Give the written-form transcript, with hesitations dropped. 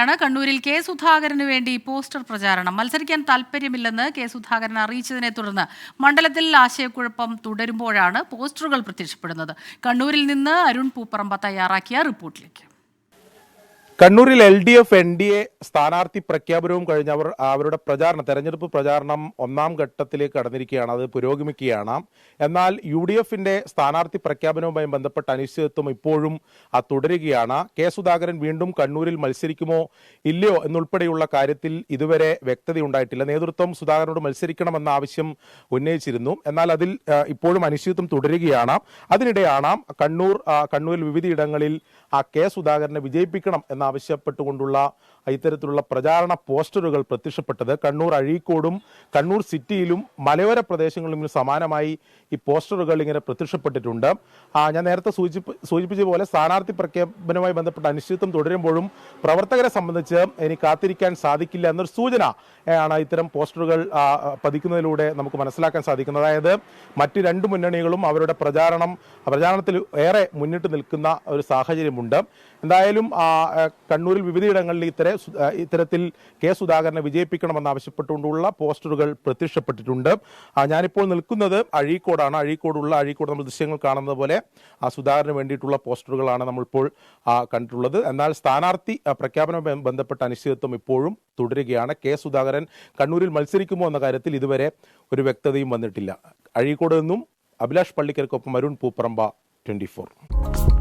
തുടരുകയാണ്. കണ്ണൂരിൽ കെ സുധാകരന് വേണ്ടി പോസ്റ്റർ പ്രചാരണം. മത്സരിക്കാൻ താൽപര്യമില്ലെന്ന് കെ സുധാകരൻ അറിയിച്ചതിനെ തുടർന്ന് മണ്ഡലത്തിൽ ആശയക്കുഴപ്പം തുടരുമ്പോഴാണ് പോസ്റ്ററുകൾ പ്രത്യക്ഷപ്പെടുന്നത്. കണ്ണൂരിൽ നിന്ന് അരുൺ പൂപ്പറമ്പ തയ്യാറാക്കിയ റിപ്പോർട്ടിലേക്ക്. കണ്ണൂരിൽ LDF NDA സ്ഥാനാർത്ഥി പ്രഖ്യാപനവും കഴിഞ്ഞവർ അവരുടെ തെരഞ്ഞെടുപ്പ് പ്രചാരണം ഒന്നാം ഘട്ടത്തിലേക്ക് കടന്നിരിക്കുകയാണ്. അത് പുരോഗമിക്കുകയാണ്. എന്നാൽ UDFന്റെ സ്ഥാനാർത്ഥി പ്രഖ്യാപനവുമായി ബന്ധപ്പെട്ട അനിശ്ചിതത്വം ഇപ്പോഴും തുടരുകയാണ്. കെ സുധാകരൻ വീണ്ടും കണ്ണൂരിൽ മത്സരിക്കുമോ ഇല്ലയോ എന്നുൾപ്പെടെയുള്ള കാര്യത്തിൽ ഇതുവരെ വ്യക്തതയുണ്ടായിട്ടില്ല. നേതൃത്വം സുധാകരനോട് മത്സരിക്കണമെന്ന ആവശ്യം ഉന്നയിച്ചിരുന്നു. എന്നാൽ അതിൽ ഇപ്പോഴും അനിശ്ചിതത്വം തുടരുകയാണ്. അതിനിടെയാണ് കണ്ണൂരിൽ വിവിധയിടങ്ങളിൽ കെ സുധാകരനെ വിജയിപ്പിക്കണം എന്നാവശ്യപ്പെട്ടുകൊണ്ടുള്ള ഇത്തരത്തിലുള്ള പ്രചാരണ പോസ്റ്ററുകൾ പ്രത്യക്ഷപ്പെട്ടത്. കണ്ണൂർ അഴീക്കോടും കണ്ണൂർ സിറ്റിയിലും മലയോര പ്രദേശങ്ങളിലും സമാനമായി ഈ പോസ്റ്ററുകൾ ഇങ്ങനെ പ്രത്യക്ഷപ്പെട്ടിട്ടുണ്ട്. ഞാൻ നേരത്തെ സൂചിപ്പിച്ച പോലെ സ്ഥാനാർത്ഥി പ്രഖ്യാപനവുമായി ബന്ധപ്പെട്ട അനിശ്ചിതത്വം തുടരുമ്പോഴും പ്രവർത്തകരെ സംബന്ധിച്ച് ഇനി കാത്തിരിക്കാൻ സാധിക്കില്ല എന്നൊരു സൂചന ആണ് ഇത്തരം പോസ്റ്ററുകൾ പതിക്കുന്നതിലൂടെ നമുക്ക് മനസ്സിലാക്കാൻ സാധിക്കുന്നത്. അതായത് മറ്റ് രണ്ട് മുന്നണികളും അവരുടെ പ്രചാരണത്തിൽ ഏറെ മുന്നിട്ട് നിൽക്കുന്ന ഒരു സാഹചര്യമുണ്ട്. എന്തായാലും കണ്ണൂരിൽ വിവിധയിടങ്ങളിൽ ഇത്തരത്തിൽ കെ സുധാകരനെ വിജയിപ്പിക്കണമെന്നാവശ്യപ്പെട്ടുകൊണ്ടുള്ള പോസ്റ്ററുകൾ പ്രത്യക്ഷപ്പെട്ടിട്ടുണ്ട്. ഞാനിപ്പോൾ നിൽക്കുന്നത് അഴീക്കോടാണ്. അഴീക്കോട് നമ്മൾ ദൃശ്യങ്ങൾ കാണുന്നത് പോലെ സുധാകരന് വേണ്ടിയിട്ടുള്ള പോസ്റ്ററുകളാണ് നമ്മളിപ്പോൾ കണ്ടിട്ടുള്ളത്. എന്നാൽ സ്ഥാനാർത്ഥി പ്രഖ്യാപനവുമായി ബന്ധപ്പെട്ട അനിശ്ചിതത്വം ഇപ്പോഴും തുടരുകയാണ്. കെ സുധാകരൻ കണ്ണൂരിൽ മത്സരിക്കുമോ എന്ന കാര്യത്തിൽ ഇതുവരെ ഒരു വ്യക്തതയും വന്നിട്ടില്ല. അഴീക്കോട് നിന്നും അഭിലാഷ് പള്ളിക്കരക്കൊപ്പം അരുൺ പൂപ്പറമ്പ, 24.